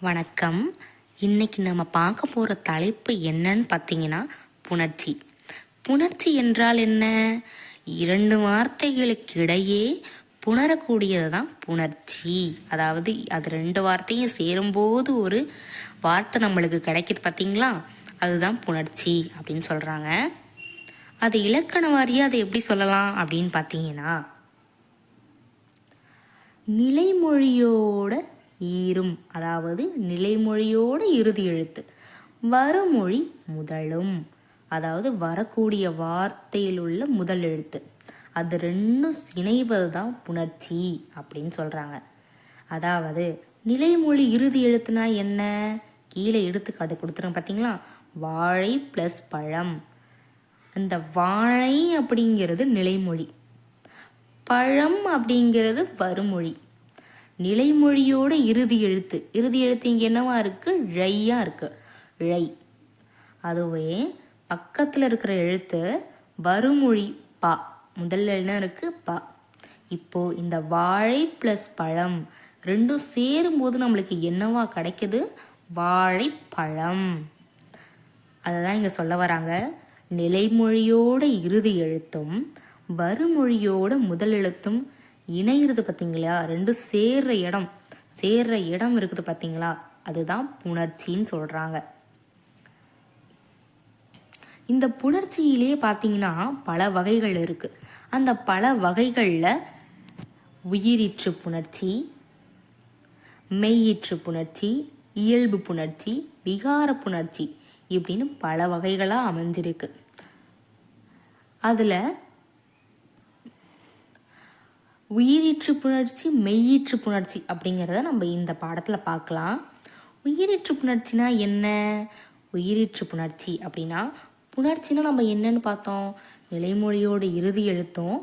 வணக்கம். இன்னைக்கு நம்ம பார்க்க போகிற தலைப்பு என்னன்னு பார்த்தீங்கன்னா புணர்ச்சி. புணர்ச்சி என்றால் என்ன? இரண்டு வார்த்தைகளுக்கு இடையே புணரக்கூடியது தான் புணர்ச்சி. அதாவது அது ரெண்டு வார்த்தையும் சேரும்போது ஒரு வார்த்தை நம்மளுக்கு கிடைக்கிது பார்த்தீங்களா, அதுதான் புணர்ச்சி அப்படின்னு சொல்கிறாங்க. அது இலக்கண வாரியாக அதை எப்படி சொல்லலாம் அப்படின்னு பார்த்தீங்கன்னா, நிலைமொழியோட ஈரும், அதாவது நிலைமொழியோட இறுதி எழுத்து, வருமொழி முதலும், அதாவது வரக்கூடிய வார்த்தையில் உள்ள முதல் எழுத்து, அது ரெண்டும் இணைவது தான் புணர்ச்சி அப்படின்னு சொல்கிறாங்க. அதாவது நிலைமொழி இறுதி எழுத்துனா என்ன? கீழே எடுத்துக்காட்டு கொடுத்துருங்க பார்த்தீங்களா, வாழை ப்ளஸ் பழம். அந்த வாழை அப்படிங்கிறது நிலைமொழி, பழம் அப்படிங்கிறது வருமொழி. நிலைமொழியோட இறுதி எழுத்து இங்கே என்னவா இருக்கு? ழையா இருக்கு, ழை. அதுவே பக்கத்தில் இருக்கிற எழுத்து வருமொழி பா, முதல்ல என்ன இருக்கு? பா. இப்போ இந்த வாழை ப்ளஸ் பழம் ரெண்டும் சேரும்போது நம்மளுக்கு என்னவா கிடைக்குது? வாழைப்பழம். அதுதான் இங்கே சொல்ல வராங்க. நிலைமொழியோட இறுதி எழுத்தும் வருமொழியோட முதல் எழுத்தும் இணையிறது பார்த்தீங்களா, ரெண்டும் சேர்ற இடம் இருக்குது பார்த்தீங்களா, அதுதான் புணர்ச்சின்னு சொல்கிறாங்க. இந்த புணர்ச்சியிலே பார்த்தீங்கன்னா பல வகைகள் இருக்குது. அந்த பல வகைகளில் உயிரீற்று புணர்ச்சி, மெய்யீற்று புணர்ச்சி, இயல்பு புணர்ச்சி, விகார புணர்ச்சி இப்படின்னு பல வகைகளாக அமைஞ்சிருக்கு. அதில் உயிரீற்று புணர்ச்சி, மெய்யீற்று புணர்ச்சி அப்படிங்கிறத நம்ம இந்த பாடத்தில் பார்க்கலாம். உயிரீற்று புணர்ச்சினா என்ன? உயிரீற்று புணர்ச்சி அப்படின்னா, புணர்ச்சினா நம்ம என்னன்னு பார்த்தோம்? நிலைமொழியோட இறுதி எழுத்தும்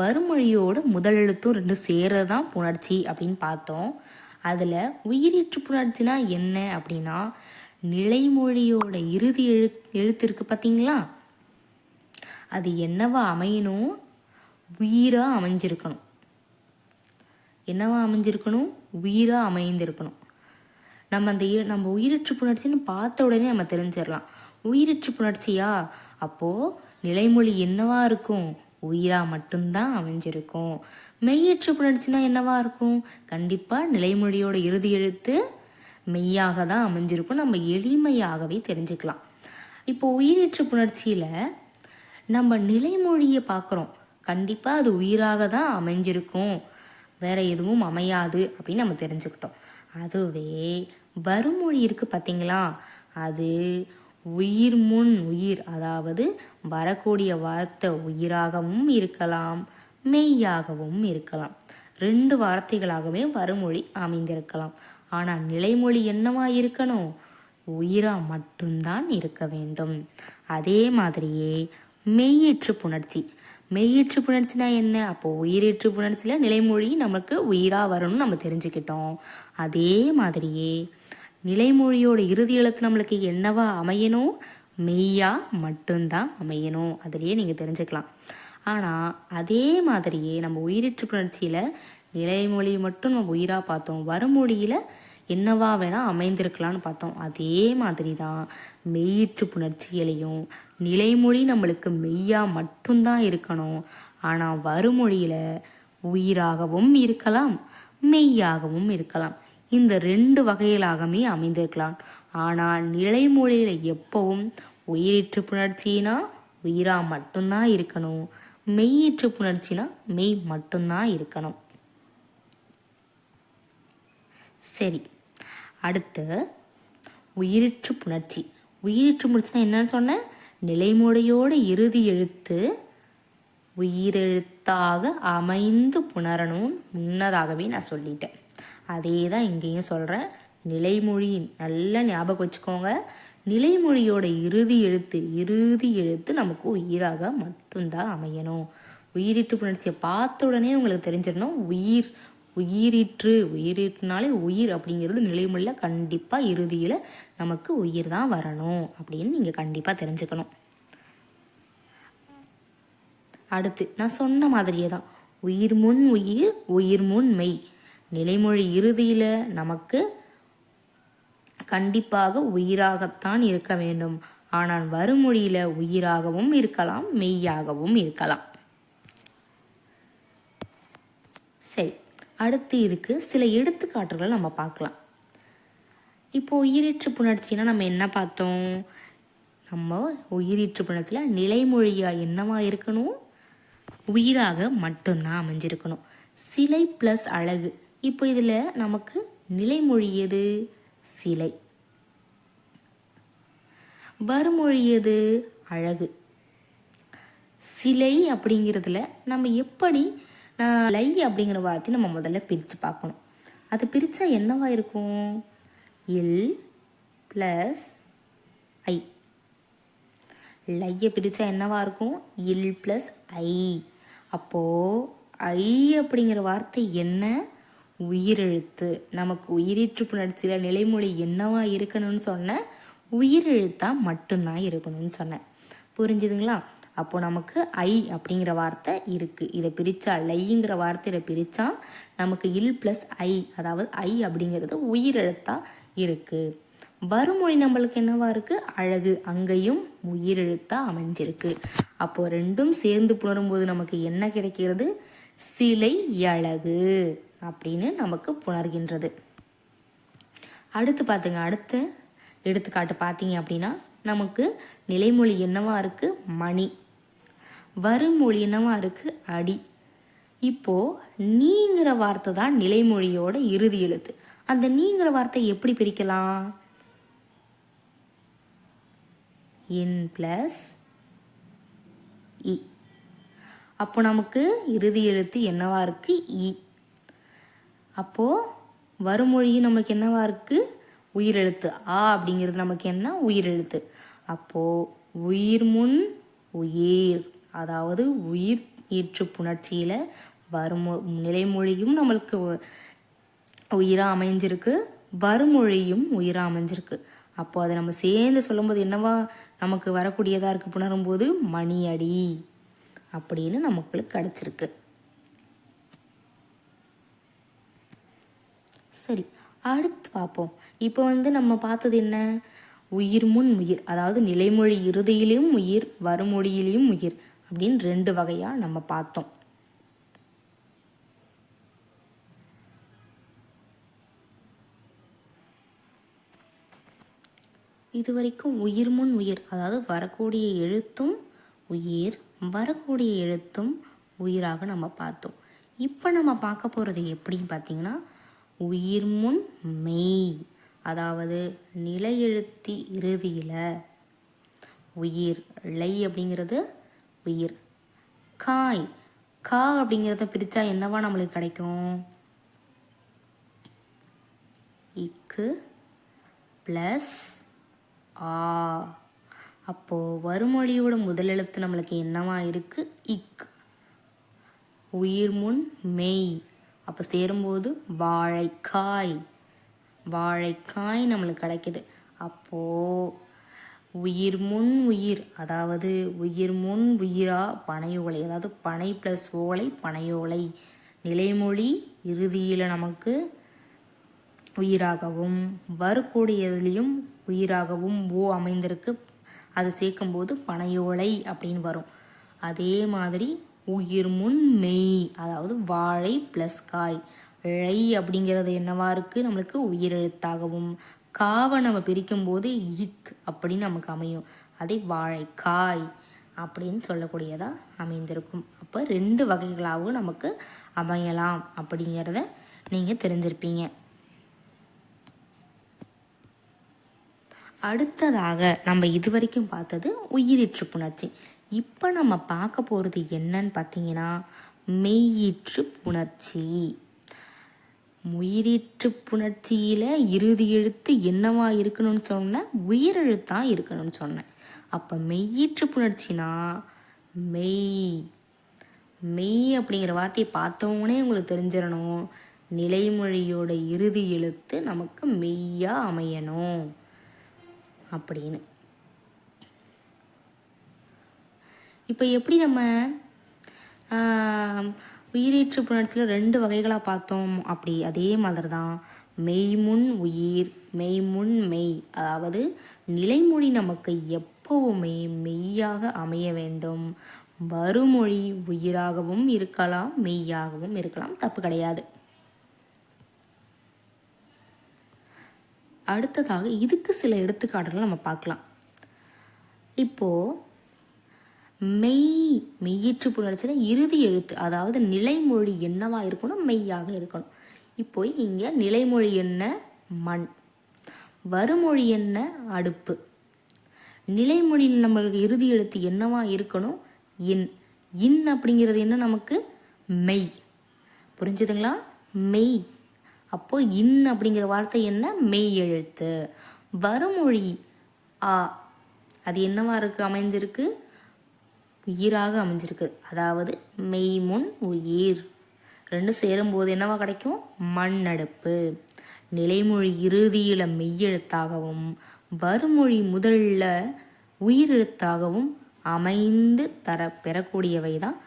வருமொழியோட முதல் எழுத்தும் ரெண்டு சேரதான் புணர்ச்சி அப்படின்னு பார்த்தோம். அதில் உயிரீற்று புணர்ச்சினா என்ன அப்படின்னா, நிலைமொழியோட இறுதி எழுத்து இருக்கு பார்த்தீங்களா, அது என்னவா அமையணும்? உயிராக அமைஞ்சிருக்கணும். என்னவா அமைஞ்சிருக்கணும்? உயிராக அமைந்திருக்கணும். நம்ம உயிரற்று புணர்ச்சின்னு பார்த்த உடனே நம்ம தெரிஞ்சிடலாம். உயிரற்று புணர்ச்சியா? அப்போது நிலைமொழி என்னவா இருக்கும்? உயிராக மட்டும்தான் அமைஞ்சிருக்கும். மெய்யற்று புணர்ச்சினா என்னவா இருக்கும்? கண்டிப்பாக நிலைமொழியோட இறுதி எழுத்து மெய்யாக தான் அமைஞ்சிருக்கும். நம்ம எளிமையாகவே தெரிஞ்சுக்கலாம். இப்போ உயிரற்று புணர்ச்சியில் நம்ம நிலைமொழியை பார்க்குறோம், கண்டிப்பாக அது உயிராக தான் அமைஞ்சிருக்கும், வேற எதுவும் அமையாது அப்படின்னு நம்ம தெரிஞ்சுக்கிட்டோம். அதுவே வருமொழி இருக்குது பார்த்தீங்களா, அது உயிர் முன் உயிர், அதாவது வரக்கூடிய வார்த்தை உயிராகவும் இருக்கலாம், மெய்யாகவும் இருக்கலாம். ரெண்டு வார்த்தைகளாகவே வருமொழி அமைந்திருக்கலாம். ஆனால் நிலைமொழி என்னவா இருக்கணும்? உயிராக மட்டும்தான் இருக்க வேண்டும். அதே மாதிரியே மெய்யீற்று புணர்ச்சி. மெய்யீற்று புணர்ச்சினா என்ன? அப்போது உயிரீற்று புணர்ச்சியில் நிலைமொழி நமக்கு உயிராக வரணும்னு நம்ம தெரிஞ்சுக்கிட்டோம். அதே மாதிரியே நிலைமொழியோட இறுதி எழுத்து நம்மளுக்கு என்னவா அமையணும்? மெய்யா மட்டும்தான் அமையணும். அதுலேயே நீங்கள் தெரிஞ்சுக்கலாம். ஆனால் அதே மாதிரியே நம்ம உயிரீற்று புணர்ச்சியில் நிலைமொழி மட்டும் நம்ம உயிராக பார்த்தோம், வருமொழியில் என்னவா வேணால் அமைந்திருக்கலான்னு பார்த்தோம். அதே மாதிரி தான் மெய்யீற்று புணர்ச்சியிலையும் நிலைமொழி நம்மளுக்கு மெய்யாக மட்டும்தான் இருக்கணும், ஆனால் வருமொழியில் உயிராகவும் இருக்கலாம், மெய்யாகவும் இருக்கலாம். இந்த ரெண்டு வகையிலாகவே அமைந்திருக்கலாம். ஆனால் நிலைமொழியில் எப்பவும் உயிரீற்று புணர்ச்சினா உயிராக மட்டும்தான் இருக்கணும், மெய்யீற்று புணர்ச்சினா மெய் மட்டும்தான் இருக்கணும். சரி, அடுத்து உயிரீற்று புணர்ச்சி. உயிரீற்று புணர்ச்சினா என்னன்னு சொன்னேன்? நிலைமொழியோட இறுதி எழுத்து உயிரெழுத்தாக அமைந்து புணரணும் முன்னதாகவே நான் சொல்லிட்டேன். அதே தான் இங்கேயும் சொல்கிறேன். நிலைமொழி நல்லா ஞாபகம் வச்சுக்கோங்க. நிலைமொழியோட இறுதி எழுத்து நமக்கு உயிராக மட்டும்தான் அமையணும். உயிரீற்று புணர்ச்சியை பார்த்த உடனே உங்களுக்கு தெரிஞ்சிடணும், உயிரீற்றுனாலே உயிர் அப்படிங்கிறது நிலைமொழியில் கண்டிப்பாக இறுதியில் நமக்கு உயிர் தான் வரணும் அப்படின்னு நீங்கள் கண்டிப்பாக தெரிஞ்சுக்கணும். அடுத்து நான் சொன்ன மாதிரியே தான் உயிர் முன் உயிர், உயிர் முன் மெய். நிலைமொழி இறுதியில் நமக்கு கண்டிப்பாக உயிராகத்தான் இருக்க வேண்டும். ஆனால் வருமொழியில் உயிராகவும் இருக்கலாம், மெய்யாகவும் இருக்கலாம். சரி, அடுத்து இதுக்கு சில எடுத்துக்காட்டுகளை நம்ம பார்க்கலாம். இப்போ உயிரீற்று புணர்ச்சினா நம்ம என்ன பார்த்தோம்? நம்ம உயிரீற்று புணர்ச்சியில் நிலைமொழியாக என்னவா இருக்கணும்? உயிராக மட்டும்தான் அமைஞ்சிருக்கணும். சிலை ப்ளஸ் அழகு. இப்போ இதில் நமக்கு நிலைமொழி எது? சிலை. வருமொழி எது? அழகு. சிலை அப்படிங்கிறதுல நம்ம எப்படி லை அப்படிங்கிற வார்த்தை நம்ம முதல்ல பிரித்து பார்க்கணும். அது பிரித்தா என்னவா இருக்கும்? இல் ப்ளஸ் ஐ. லையை பிரித்தா என்னவா இருக்கும்? இல் ப்ளஸ் ஐ. அப்போது ஐ அப்படிங்கிற வார்த்தை என்ன? உயிரெழுத்து. நமக்கு உயிரீற்று புணர்ச்சியில் நிலைமொழி என்னவா இருக்கணும்னு சொன்னேன்? உயிரெழுத்தாக மட்டும்தான் இருக்கணும்னு சொன்னேன். புரிஞ்சுதுங்களா? அப்போது நமக்கு ஐ அப்படிங்கிற வார்த்தை இருக்குது. இதை பிரித்தா, லைங்கிற வார்த்தையை பிரித்தா நமக்கு இல் ப்ளஸ் ஐ, அதாவது ஐ அப்படிங்கிறது உயிரெழுத்தாக இருக்குது. வருமொழி நம்மளுக்கு என்னவா இருக்குது? அழகு. அங்கேயும் உயிரெழுத்தாக அமைஞ்சிருக்கு. அப்போது ரெண்டும் சேர்ந்து புணரும்போது நமக்கு என்ன கிடைக்கிறது? சிலை அழகு அப்படின்னு நமக்கு புணர்கின்றது. அடுத்து பார்த்துங்க, அடுத்த எடுத்துக்காட்டு பார்த்தீங்க அப்படின்னா நமக்கு நிலைமொழி என்னவா இருக்குது? மணி. வருமொழி என்னவா இருக்குது? அடி. இப்போது நீங்கிற வார்த்தை தான் நிலைமொழியோட இறுதி எழுத்து. அந்த நீங்கிற வார்த்தை எப்படி பிரிக்கலாம்? இன் ப்ளஸ் இ. அப்போ நமக்கு இறுதி எழுத்து என்னவா இருக்குது? இ. அப்போது வருமொழியும் நமக்கு என்னவா இருக்குது? உயிரெழுத்து. ஆ அப்படிங்கிறது நமக்கு என்ன? உயிரெழுத்து. அப்போது உயிர் முன் உயிர், அதாவது உயிர் ஈற்று புணர்ச்சியில் நிலைமொழியும் நம்மளுக்கு உயிராக அமைஞ்சிருக்கு, வருமொழியும் உயிராக அமைஞ்சிருக்கு. அப்போது அதை நம்ம சேர்ந்து சொல்லும்போது என்னவா நமக்கு வரக்கூடியதாக இருக்குது? புணரும்போது மணியடி அப்படின்னு நமக்கு கிடச்சிருக்கு. சரி, அடுத்து பார்ப்போம். இப்போ நம்ம பார்த்தது என்ன? உயிர் முன் உயிர், அதாவது நிலைமொழி இறுதியிலையும் உயிர், வருமொழியிலையும் உயிர் அப்படின்னு ரெண்டு வகையாக நம்ம பார்த்தோம். இது வரைக்கும் உயிர் முன் உயிர், அதாவது வரக்கூடிய எழுத்தும் உயிர், வரக்கூடிய எழுத்தும் உயிராக நம்ம பார்த்தோம். இப்போ நம்ம பார்க்க போகிறது எப்படின்னு பார்த்தீங்கன்னா, உயிர் முன் மெய், அதாவது நிலை எழுத்தி இறுதியில் உயிர். லை அப்படிங்கிறது உயிர். காய். கா அப்படிங்கிறத பிரித்தா என்னவா நம்மளுக்கு கிடைக்கும்? இக்கு ப்ளஸ் ஆ. அப்போது வருமொழியோட முதல் எழுத்து நம்மளுக்கு என்னவா இருக்குது? இக். உயிர் முன் மெய், அப்போ சேரும்போது வாழைக்காய். வாழைக்காய் நம்மளுக்கு கிடைக்குது. அப்போது உயிர் முன் உயிர், அதாவது உயிர் முன் உயிரா பனையோலை, அதாவது பனை ப்ளஸ் ஓலை பனையோலை. நிலைமொழி இறுதியில் நமக்கு உயிராகவும் வரக்கூடியதுலேயும் உயிராகவும் ஓ அமைந்திருக்கு. அது சேர்க்கும்போது பனையோலை அப்படின்னு வரும். அதே மாதிரி உயிர் முன் மெய், அதாவது வாழை ப்ளஸ் காய். ழை அப்படிங்கிறது என்னவா இருக்குது? நம்மளுக்கு உயிரெழுத்தாகவும், காவை நம்ம பிரிக்கும்போது இக் அப்படின்னு நமக்கு அமையும். அதே வாழைக்காய் அப்படின்னு சொல்லக்கூடியதாக அமைந்திருக்கும். அப்போ ரெண்டு வகைகளாகவும் நமக்கு அமையலாம் அப்படிங்கிறத நீங்கள் தெரிஞ்சிருப்பீங்க. அடுத்ததாக நம்ம இது வரைக்கும் பார்த்தது உயிரீற்று புணர்ச்சி. இப்போ நம்ம பார்க்க போகிறது என்னன்னு பார்த்தீங்கன்னா, மெய்யீற்று புணர்ச்சி. உயிரீற்று புணர்ச்சியில் இறுதி எழுத்து என்னவா இருக்கணும்னு சொன்னேன்? உயிரெழுத்தாக இருக்கணும்னு சொன்னேன். அப்போ மெய்யீற்று புணர்ச்சினா மெய். மெய் அப்படிங்கிற வார்த்தையை பார்த்தோன்னே உங்களுக்கு தெரிஞ்சிடணும், நிலைமொழியோட இறுதி எழுத்து நமக்கு மெய்யாக அமையணும் அப்படின்னு. இப்போ எப்படி நம்ம உயிரீற்று புணர்ச்சியில் ரெண்டு வகைகளாக பார்த்தோம், அப்படி அதே மாதிரி தான் மெய்முன் உயிர், மெய்முன் மெய். அதாவது நிலைமொழி நமக்கு எப்பவுமே மெய்யாக அமைய வேண்டும். வருமொழி உயிராகவும் இருக்கலாம், மெய்யாகவும் இருக்கலாம், தப்பு கிடையாது. அடுத்ததாக இதுக்கு சில எடுத்துக்காட்டுகள் நம்ம பார்க்கலாம். இப்போது மெய்யீற்று புணர்ச்சியில் இறுதி எழுத்து, அதாவது நிலைமொழி என்னவா இருக்கணும், மெய்யாக இருக்கணும். இப்போ இங்கே நிலைமொழி என்ன, மண். வருமொழி என்ன, அடுப்பு. நிலைமொழி நம்மளுக்கு இறுதி எழுத்து என்னவா இருக்கணும், இன். இன் அப்படிங்கிறது என்ன, நமக்கு மெய். புரிஞ்சுதுங்களா, மெய். அப்போ இன் அப்படிங்கிற வார்த்தை என்ன, மெய் எழுத்து. வருமொழி ஆ, அது என்னவா இருக்கு, அமைஞ்சிருக்கு, உயிராக அமைஞ்சிருக்கு. அதாவது மெய்முன் உயிர். ரெண்டு சேரும்போது என்னவா கிடைக்கும், மண்ணடுப்பு. நிலைமொழி இறுதியில் மெய்யெழுத்தாகவும் வருமொழி முதல்ல உயிரெழுத்தாகவும் அமைந்து பெறக்கூடியவை தான்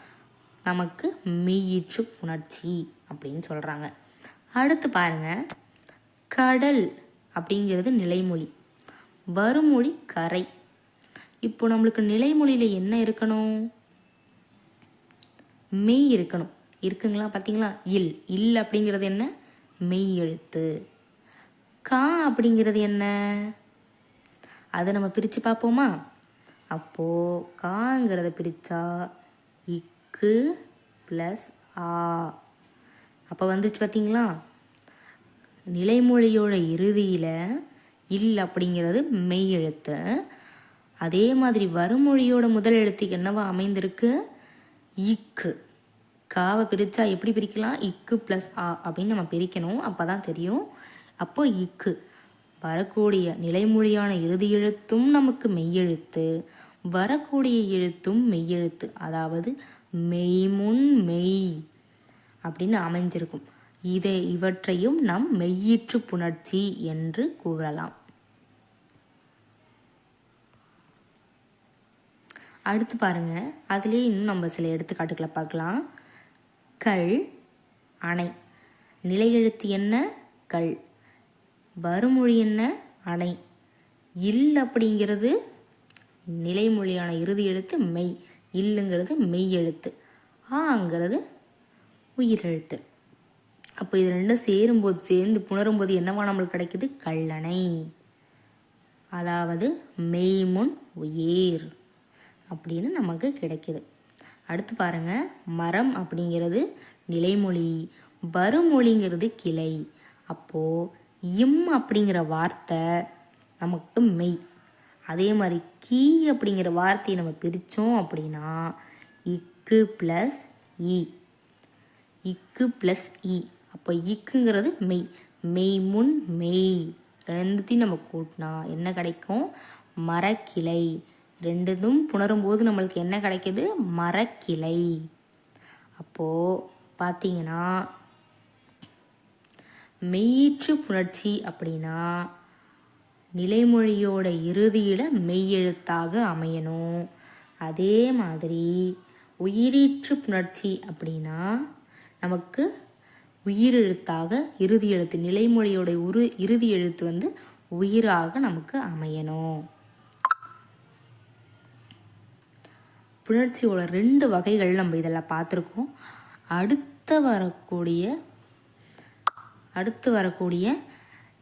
நமக்கு மெய்யீற்று புணர்ச்சி அப்படின்னு சொல்கிறாங்க. அடுத்து பாருங்க, கடல் அப்படிங்கிறது நிலைமொழி, வருமொழி கரை. இப்போ நம்மளுக்கு நிலைமொழியில் என்ன இருக்கணும், மெய் இருக்கணும். இருக்குங்களா, பார்த்தீங்களா, இல். இல் அப்படிங்கிறது என்ன, மெய் எழுத்து. கா அப்படிங்கிறது என்ன, அதை நம்ம பிரித்து பார்ப்போமா. அப்போது காங்கிறத பிரித்தா இக்கு ப்ளஸ் ஆ. அப்போ வந்துச்சு பார்த்தீங்களா, நிலைமொழியோட இறுதியில் இல் அப்படிங்கிறது மெய் எழுத்து. அதே மாதிரி வருமொழியோட முதல் எழுத்துக்கு என்னவா அமைந்திருக்கு, இக்கு. காவை பிரித்தா எப்படி பிரிக்கலாம், இக்கு ப்ளஸ் ஆ அப்படின்னு நம்ம பிரிக்கணும், அப்போ தான் தெரியும். அப்போ இக்கு. வரக்கூடிய நிலைமொழியான இறுதி எழுத்தும் நமக்கு மெய்யெழுத்து, வரக்கூடிய எழுத்தும் மெய்யெழுத்து. அதாவது மெய்முன் மெய் அப்படின்னு அமைஞ்சிருக்கும். இவற்றையும் நாம் மெய்யீற்று புணர்ச்சி என்று கூறலாம். அடுத்து பாருங்க, அதுலேயே இன்னும் நம்ம சில எடுத்துக்காட்டுகளை பார்க்கலாம். கள், அணை. நிலையெழுத்து என்ன, கள். வருமொழி என்ன, அணை. இல் அப்படிங்கிறது நிலைமொழியான இறுதி எழுத்து மெய், இல்லுங்கிறது மெய் எழுத்து, ஆங்கிறது உயிரெழுத்து. அப்போ இது ரெண்டும் சேரும்போது, சேர்ந்து புணரும்போது என்னவா நம்மளுக்கு கிடைக்குது, கல்லணை. அதாவது மெய்முன் உயிர் அப்படின்னு நமக்கு கிடைக்கிது. அடுத்து பாருங்க, மரம் அப்படிங்கிறது நிலைமொழி, வருமொழிங்கிறது கிளை. அப்போது இம் அப்படிங்கிற வார்த்தை நமக்கு மெய். அதே மாதிரி கீ அப்படிங்கிற வார்த்தையை நம்ம பிரித்தோம் அப்படின்னா இக்கு ப்ளஸ் இ, இக்கு ப்ளஸ் இ. அப்போ இக்குங்கிறது மெய், மெய்முன் மெய். ரெண்டுத்தையும் நம்ம கூட்டினா என்ன கிடைக்கும், மரக்கிளை. ரெண்டுதும் புணரும்போது நம்மளுக்கு என்ன கிடைக்கிது, மரக்கிளை. அப்போது பார்த்தீங்கன்னா மெய்யீற்று புணர்ச்சி அப்படின்னா நிலைமொழியோட இறுதியில் மெய்யெழுத்தாக அமையணும். அதே மாதிரி உயிரீற்று புணர்ச்சி அப்படின்னா நமக்கு உயிரெழுத்தாக இறுதி எழுத்து, நிலைமொழியோட இறுதி எழுத்து உயிராக நமக்கு அமையணும். புணர்ச்சியோட 2 வகைகள் நம்ம இதெல்லாம் பார்த்துருக்கோம். அடுத்து வரக்கூடிய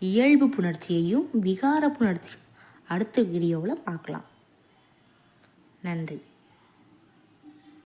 இயல்பு புணர்ச்சியையும் விகார புணர்ச்சியும் அடுத்த வீடியோவில் பார்க்கலாம். நன்றி.